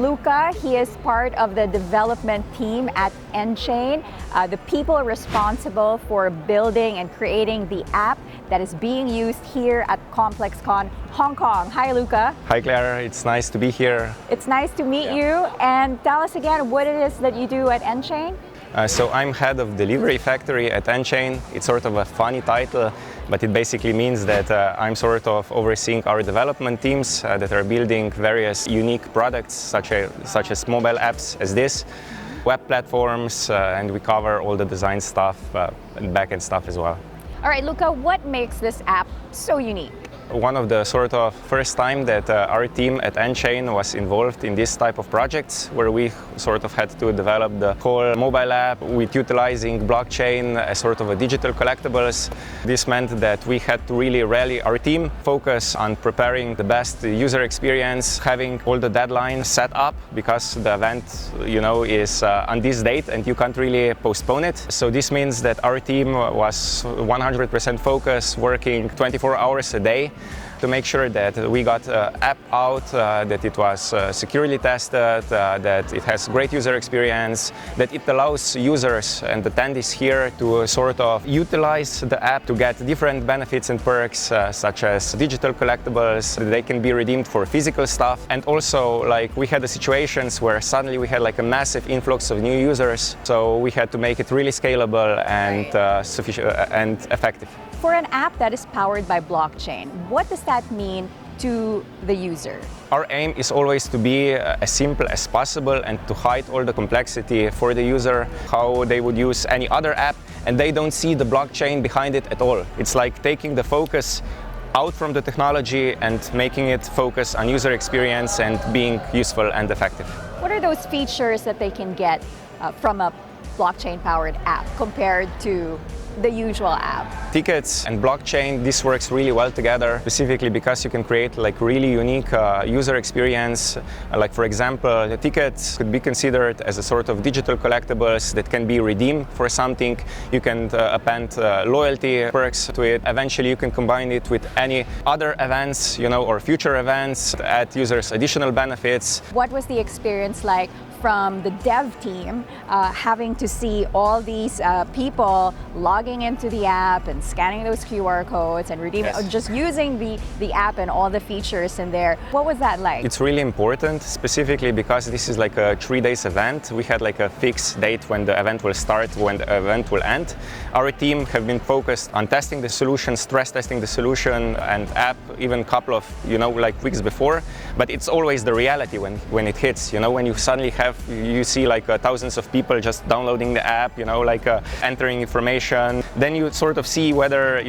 Luka. He is part of the development team at nChain, the people responsible for building and creating the app that is being used here at ComplexCon Hong Kong. Hi, Luka. Hi, Claire. It's nice to be here. It's nice to meet you. And tell us again what it is that you do at nChain. So I'm head of delivery factory at nChain. It's sort of a funny title, but it basically means that I'm sort of overseeing our development teams that are building various unique products such as mobile apps as this, web platforms, and we cover all the design stuff and backend stuff as well. All right, Luka, what makes this app so unique? One of the sort of first time that our team at nChain was involved in this type of projects where we sort of had to develop the whole mobile app with utilizing blockchain as sort of a digital collectibles. This meant that we had to really rally our team, focus on preparing the best user experience, having all the deadlines set up because the event, is on this date and you can't really postpone it. So this means that our team was 100% focused, working 24 hours a day to make sure that we got app out, that it was securely tested, that it has great user experience, that it allows users and attendees here to sort of utilize the app to get different benefits and perks, such as digital collectibles. They can be redeemed for physical stuff. And also, we had the situations where suddenly we had a massive influx of new users, so we had to make it really scalable and sufficient and effective. For an app that is powered by blockchain, what does that mean to the user? Our aim is always to be as simple as possible and to hide all the complexity for the user, how they would use any other app, and they don't see the blockchain behind it at all. It's like taking the focus out from the technology and making it focus on user experience and being useful and effective. What are those features that they can get from a blockchain-powered app compared to the usual app? Tickets and blockchain, this works really well together, specifically because you can create really unique user experience. For example, the tickets could be considered as a sort of digital collectibles that can be redeemed for something. You can append loyalty perks to it. Eventually you can combine it with any other events, or future events, to add users additional benefits. What was the experience like from the dev team, having to see all these people logging into the app and scanning those QR codes and redeeming, just using the app and all the features in there? What was that like? It's really important, specifically because this is a 3-day event. We had a fixed date when the event will start, when the event will end. Our team have been focused on testing the solution, stress testing the solution and app even a couple of weeks before. But it's always the reality when it hits. When you suddenly you see thousands of people just downloading the app, entering information. Then you sort of see whether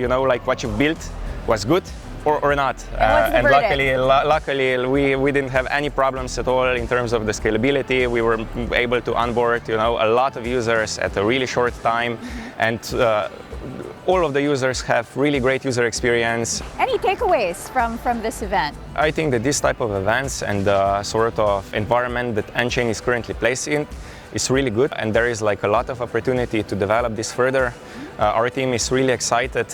what you've built was good or not. And luckily we didn't have any problems at all in terms of the scalability. We were able to onboard a lot of users at a really short time, and all of the users have really great user experience. Any takeaways from this event? I think that this type of events and the sort of environment that nChain is currently placed in is really good, and there is a lot of opportunity to develop this further. Our team is really excited.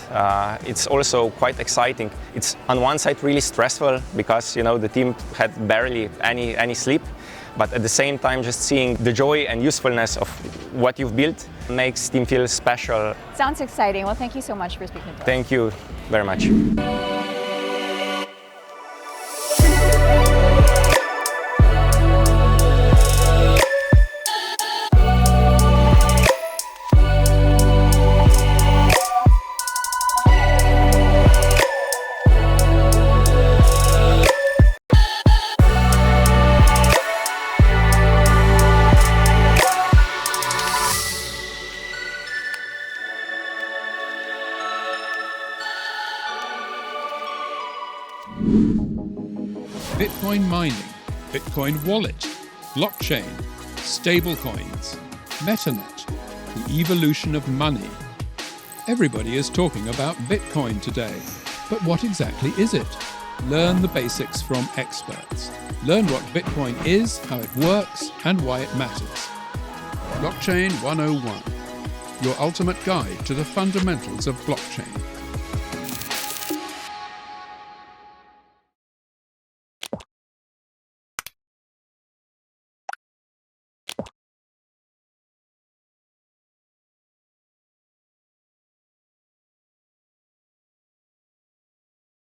It's also quite exciting. It's on one side really stressful because the team had barely any sleep, but at the same time just seeing the joy and usefulness of what you've built makes team feel special. Sounds exciting. Well, thank you so much for speaking to us. Thank you very much. Bitcoin mining, Bitcoin wallet, blockchain, stablecoins, MetaNet, the evolution of money. Everybody is talking about Bitcoin today, but what exactly is it? Learn the basics from experts. Learn what Bitcoin is, how it works, and why it matters. Blockchain 101, your ultimate guide to the fundamentals of blockchain.